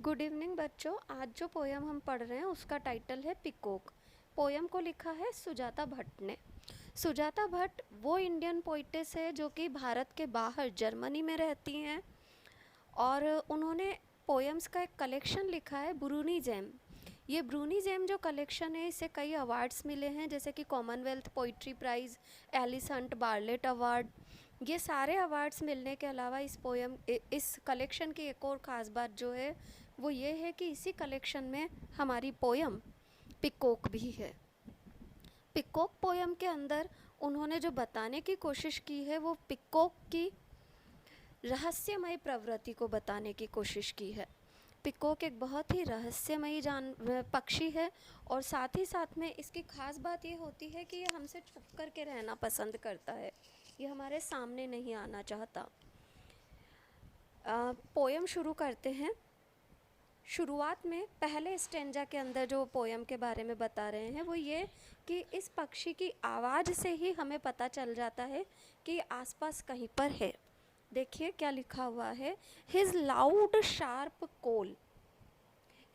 Good evening बच्चों। आज जो पोयम हम पढ़ रहे हैं उसका टाइटल है पिकॉक। पोयम को लिखा है सुजाता भट्ट ने। सुजाता भट्ट वो इंडियन पोइटेस है जो कि भारत के बाहर जर्मनी में रहती हैं और उन्होंने पोयम्स का एक कलेक्शन लिखा है ब्रूनी जेम। ये ब्रूनी जेम जो कलेक्शन है इसे कई अवार्ड्स मिले हैं जैसे कि Commonwealth Poetry Prize, Alice Hunt Bartlett Award. ये सारे अवार्ड्स मिलने के अलावा इस कलेक्शन की एक और ख़ास बात जो है वो ये है कि इसी कलेक्शन में हमारी पोयम पिकॉक भी है। पिकॉक पोयम के अंदर उन्होंने जो बताने की कोशिश की है वो पिकॉक की रहस्यमय प्रवृत्ति को बताने की कोशिश की है। पिकॉक एक बहुत ही रहस्यमयी पक्षी है और साथ ही साथ में इसकी खास बात ये होती है कि ये हमसे छुप कर के रहना पसंद करता है, ये हमारे सामने नहीं आना चाहता। पोयम शुरू करते हैं। शुरुआत में पहले स्टेंजा के अंदर जो पोयम के बारे में बता रहे हैं वो ये कि इस पक्षी की आवाज़ से ही हमें पता चल जाता है कि आसपास कहीं पर है। देखिए क्या लिखा हुआ है, his loud sharp call,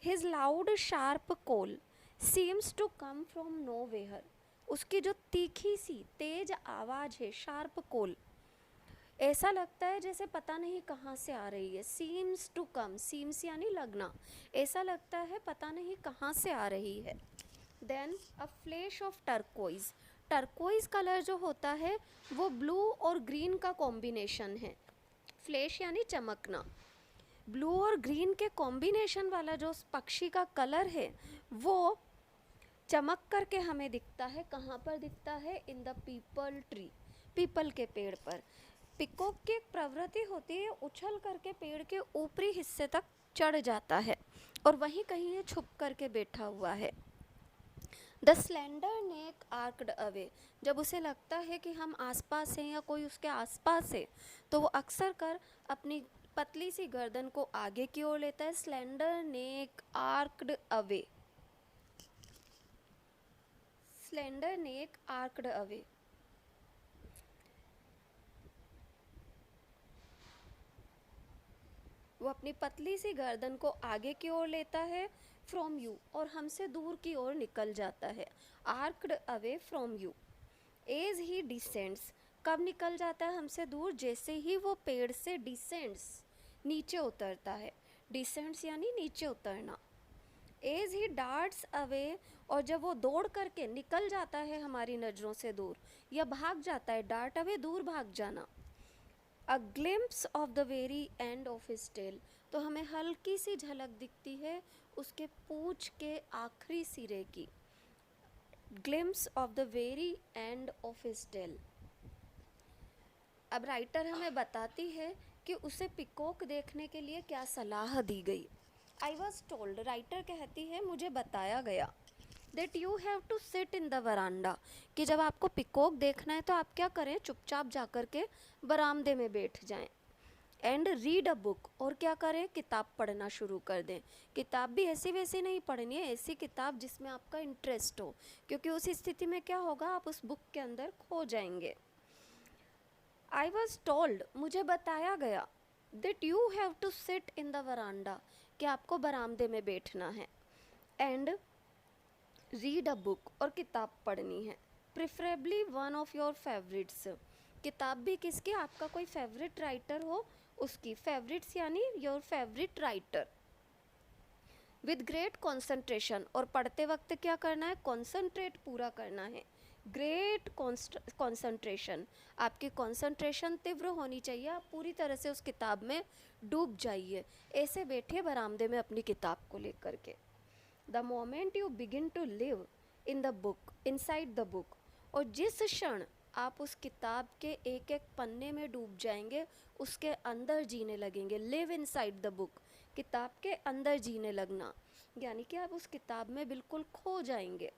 his loud sharp call seems to come from nowhere. उसकी जो तीखी सी तेज आवाज़ है, शार्प कॉल, ऐसा लगता है जैसे पता नहीं कहाँ से आ रही है। सीम्स टू कम, सीम्स यानी लगना, ऐसा लगता है पता नहीं कहाँ से आ रही है। Then a flash of turquoise, turquoise colour जो होता है वो ब्लू और ग्रीन का कॉम्बिनेशन है। फ्लैश यानी चमकना, ब्लू और ग्रीन के कॉम्बिनेशन वाला जो पक्षी का कलर है वो चमक करके हमें दिखता है। कहाँ पर दिखता है? In the people tree, people के पेड़ पर। पिकॉक की एक प्रवृत्ति होती है उछल करके पेड़ के ऊपरी हिस्से तक चढ़ जाता है और वहीं कहीं ये छुप करके बैठा हुआ है। द स्लेंडर नेक आर्क्ड अवे, जब उसे लगता है कि हम आसपास हैं या कोई उसके आसपास है तो वो अक्सर कर अपनी पतली सी गर्दन को आगे की ओर लेता है। स्लेंडर नेक आर्क्ड अवे, स्लेंडर नेक आर्क्ड अवे। वो अपनी पतली सी गर्दन को आगे की ओर लेता है, फ्रॉम यू, और हमसे दूर की ओर निकल जाता है। Arced away from you as he descends, कब निकल जाता है हमसे दूर? जैसे ही वो पेड़ से डिसेंड्स, नीचे उतरता है। डिसेंड्स यानी नीचे उतरना। एज ही डार्ट्स अवे, और जब वो दौड़ करके निकल जाता है हमारी नज़रों से दूर या भाग जाता है, डार्ट अवे दूर भाग जाना। A glimpse of the very end of his tail, तो हमें हल्की सी झलक दिखती है उसके पूंछ के आखिरी सिरे की। Glimpse of the very end of his tail. अब राइटर हमें बताती है कि उसे पिकॉक देखने के लिए क्या सलाह दी गई। आई वॉज टोल्ड, राइटर कहती है मुझे बताया गया, that you have to sit in the veranda, कि जब आपको पिकॉक देखना है तो आप क्या करें? चुपचाप जाकर के बरामदे में बैठ जाएं। एंड रीड अ बुक, और क्या करें? किताब पढ़ना शुरू कर दें। किताब भी ऐसी वैसी नहीं पढ़नी है, ऐसी किताब जिसमें आपका इंटरेस्ट हो, क्योंकि उस स्थिति में क्या होगा, आप उस बुक के अंदर खो जाएंगे। आई वॉज टोल्ड, मुझे बताया गया, that you have to sit in the veranda, कि आपको बरामदे में बैठना है। एंड रीड अ बुक, और किताब पढ़नी है। Preferably one of your favourites, किताब भी किसकी? आपका कोई फेवरेट राइटर हो उसकी। फेवरेट्स यानी your favourite writer. With great concentration, और पढ़ते वक्त क्या करना है? कॉन्सेंट्रेट पूरा करना है। ग्रेट कॉन्सेंट्रेशन, आपकी कॉन्सेंट्रेशन तीव्र होनी चाहिए, आप पूरी तरह से उस किताब में डूब जाइए। ऐसे बैठे बरामदे में अपनी किताब को लेकर के। The moment you begin to live in the book, inside the book, और जिस क्षण आप उस किताब के एक एक पन्ने में डूब जाएंगे, उसके अंदर जीने लगेंगे। लिव इनसाइड द बुक, किताब के अंदर जीने लगना, यानी कि आप उस किताब में बिल्कुल खो जाएंगे।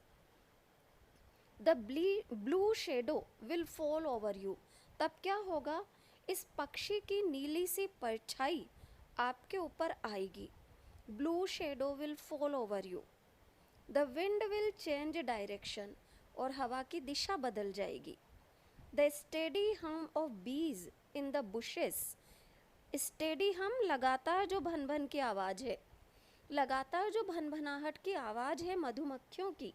The blue shadow will fall over you, तब क्या होगा? इस पक्षी की नीली सी परछाई आपके ऊपर आएगी। Blue shadow will fall over you. The wind will change direction, और हवा की दिशा बदल जाएगी। द स्टेडी हम ऑफ बीज इन द बुशेस, स्टेडी हम लगातार जो भन भन की आवाज़ है, लगातार जो भनभनाहट की आवाज़ है मधुमक्खियों की,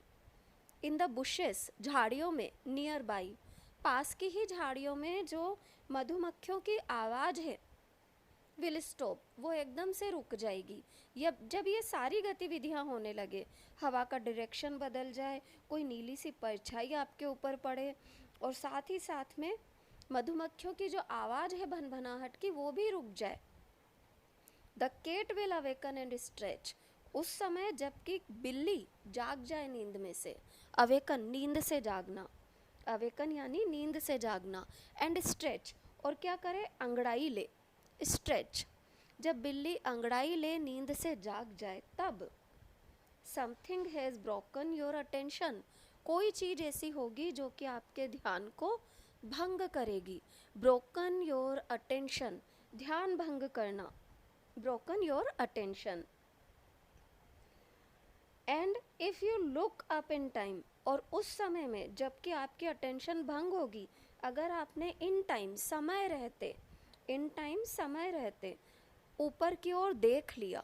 इन द बुशेस, झाड़ियों में, नियर बाई, पास की ही झाड़ियों में जो मधुमक्खियों की आवाज़ है, विल स्टॉप, वो एकदम से रुक जाएगी। जब ये सारी गतिविधियां होने लगे, हवा का डायरेक्शन बदल जाए, कोई नीली सी परछाई आपके ऊपर पड़े, और साथ ही साथ में मधुमक्खियों की जो आवाज़ है भनभनाहट की वो भी रुक जाए। The cat will awaken and stretch, उस समय जबकि बिल्ली जाग जाए नींद में से, अवेकन नींद से जागना, अवेकन यानी नींद से जागना, एंड स्ट्रेच, और क्या करे, अंगड़ाई ले, स्ट्रेच, जब बिल्ली अंगड़ाई ले नींद से जाग जाए तब something has broken your attention, कोई चीज़ ऐसी होगी जो कि आपके ध्यान को भंग करेगी। ब्रोकन योर अटेंशन, ध्यान भंग करना, broken your attention. And if you look up in time, और उस समय में जबकि आपकी अटेंशन भंग होगी, अगर आपने इन टाइम, समय रहते, इन टाइम समय रहते ऊपर की ओर देख लिया,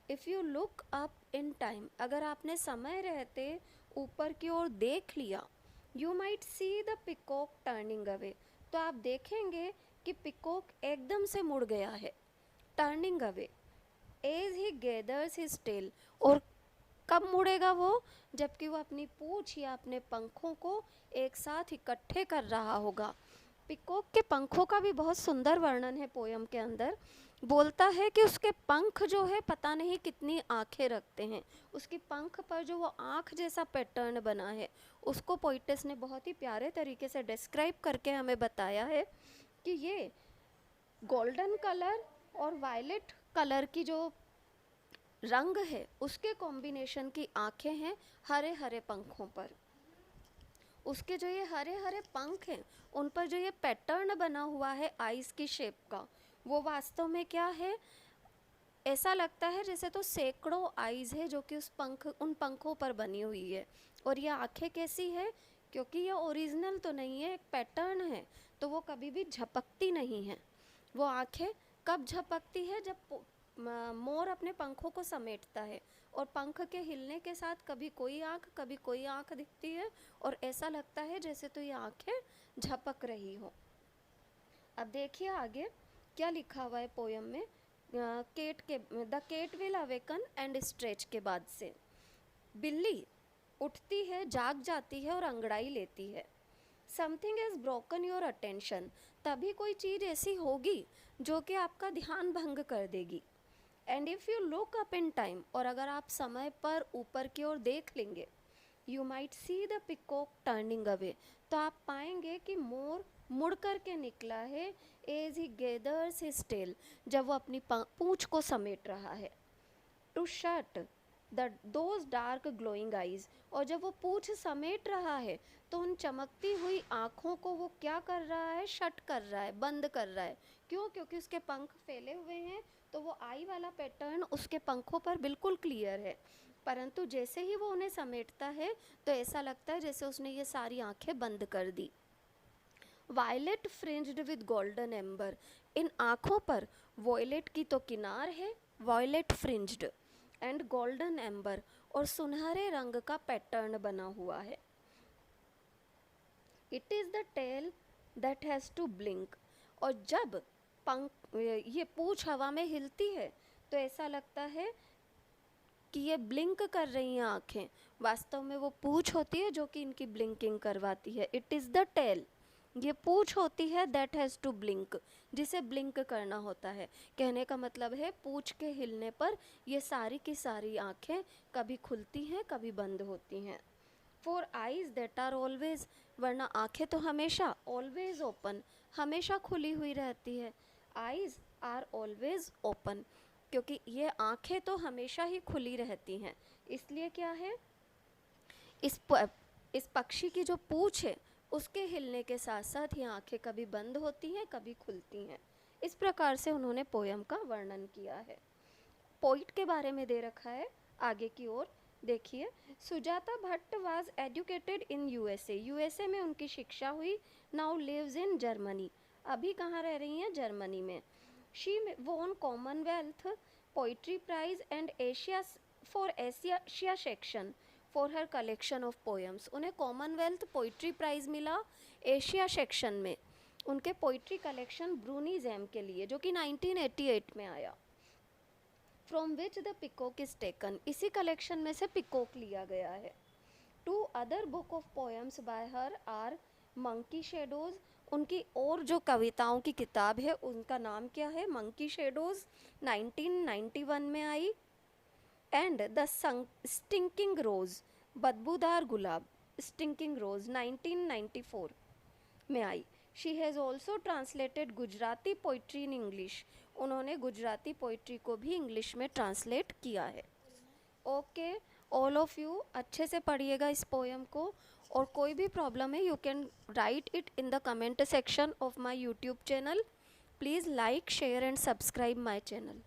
if you look up in time, अगर आपने समय रहते ऊपर की ओर देख लिया, you might see the peacock turning away, तो आप देखेंगे कि पिकॉक एकदम से मुड़ गया है, turning away, as he gathers his tail, और कब मुड़ेगा वो, जबकि वो अपनी पूंछ या अपने पंखों को एक साथ इकट्ठे कर रहा होगा। पिकॉक के पंखों का भी बहुत सुंदर वर्णन है पोयम के अंदर। बोलता है कि उसके पंख जो है पता नहीं कितनी आंखें रखते हैं, उसकी पंख पर जो वो आंख जैसा पैटर्न बना है उसको पोइटेस ने बहुत ही प्यारे तरीके से डिस्क्राइब करके हमें बताया है कि ये गोल्डन कलर और वायलेट कलर की जो रंग है उसके कॉम्बिनेशन की आंखें हैं हरे हरे पंखों पर। उसके जो ये हरे हरे पंख हैं उन पर जो ये पैटर्न बना हुआ है आइज़ की शेप का, वो वास्तव में क्या है, ऐसा लगता है जैसे तो सैकड़ों आइज़ है जो कि उन पंखों पर बनी हुई है। और ये आंखें कैसी है, क्योंकि ये ओरिजिनल तो नहीं है, एक पैटर्न है, तो वो कभी भी झपकती नहीं है। वो आंखें कब झपकती है, जब मोर अपने पंखों को समेटता है और पंख के हिलने के साथ कभी कोई आंख दिखती है और ऐसा लगता है जैसे तो ये आंखें झपक रही हो। अब देखिए आगे क्या लिखा हुआ है पोयम में। The cat will awaken and stretch के बाद से बिल्ली उठती है, जाग जाती है और अंगड़ाई लेती है। Something is broken your attention, तभी कोई चीज़ ऐसी होगी जो कि आपका ध्यान भंग कर देगी। And if you look up in time, और अगर आप समय पर ऊपर की ओर देख लेंगे, you might see the peacock turning away, तो आप पाएंगे कि मोर मुड़ कर के निकला है, as he gathers his tail, जब वो अपनी पूंछ को समेट रहा है, to shut those dark glowing eyes, और जब वो पूंछ समेट रहा है तो उन चमकती हुई आँखों को वो क्या कर रहा है, शट कर रहा है, बंद कर रहा है। क्यों? क्योंकि उसके पंख फैले हुए हैं तो वो आई वाला पैटर्न उसके पंखों पर बिल्कुल क्लियर है, परंतु जैसे ही वो उन्हें समेटता है तो ऐसा लगता है जैसे उसने ये सारी आंखें बंद कर दी। Violet fringed with golden amber, इन आँखों पर वॉयलेट की तो किनार है, violet fringed, and golden amber, और सुनहरे रंग का पैटर्न बना हुआ है। It is the tail that has to blink, और जब ये पूंछ हवा में हिलती है तो ऐसा लगता है कि ये ब्लिंक कर रही हैं आँखें, वास्तव में वो पूंछ होती है जो कि इनकी ब्लिंकिंग करवाती है। इट इज़ द टेल, ये पूंछ होती है दैट हैज़ टू ब्लिंक, जिसे ब्लिंक करना होता है। कहने का मतलब है पूंछ के हिलने पर ये सारी की सारी आँखें कभी खुलती हैं कभी बंद होती हैं। For eyes that are always, वरना आँखें तो हमेशा ऑलवेज ओपन, हमेशा खुली हुई रहती है। आइज़ आर ऑलवेज ओपन, क्योंकि ये आँखें तो हमेशा ही खुली रहती हैं, इसलिए क्या है, इस पक्षी की जो पूँछ है उसके हिलने के साथ साथ ये आँखें कभी बंद होती हैं कभी खुलती हैं। इस प्रकार से उन्होंने पोयम का वर्णन किया है। पोइट के बारे में दे रखा है आगे की ओर देखिए। Sujata Bhatt was educated in USA, USA में उनकी शिक्षा हुई। नाउ लिव्स इन जर्मनी, अभी कहाँ रह रही हैं, जर्मनी में। She won Commonwealth Poetry Prize and Asia for Asia section for her collection of poems. उन्हें कॉमनवेल्थ पोइट्री प्राइज मिला एशिया सेक्शन में उनके पोइट्री कलेक्शन ब्रूनीज़ेम के लिए, जो कि 1988 में आया। From which the peacock is taken, इसी कलेक्शन में से पिकॉक लिया गया है। Two other book of poems by her are Monkey Shadows, उनकी और जो कविताओं की किताब है उनका नाम क्या है, मंकी शेडोज, 1991 में आई। एंड द स्टिंकिंग रोज, बदबूदार गुलाब, स्टिंकिंग रोज 1994 में आई। She has also translated Gujarati poetry in English, उन्होंने गुजराती पोइट्री को भी इंग्लिश में ट्रांसलेट किया है। ओके, ऑल ऑफ यू अच्छे से पढ़िएगा इस पोएम को, और कोई भी प्रॉब्लम है you can write it in the comment section of my YouTube channel. Please like, share and subscribe my channel.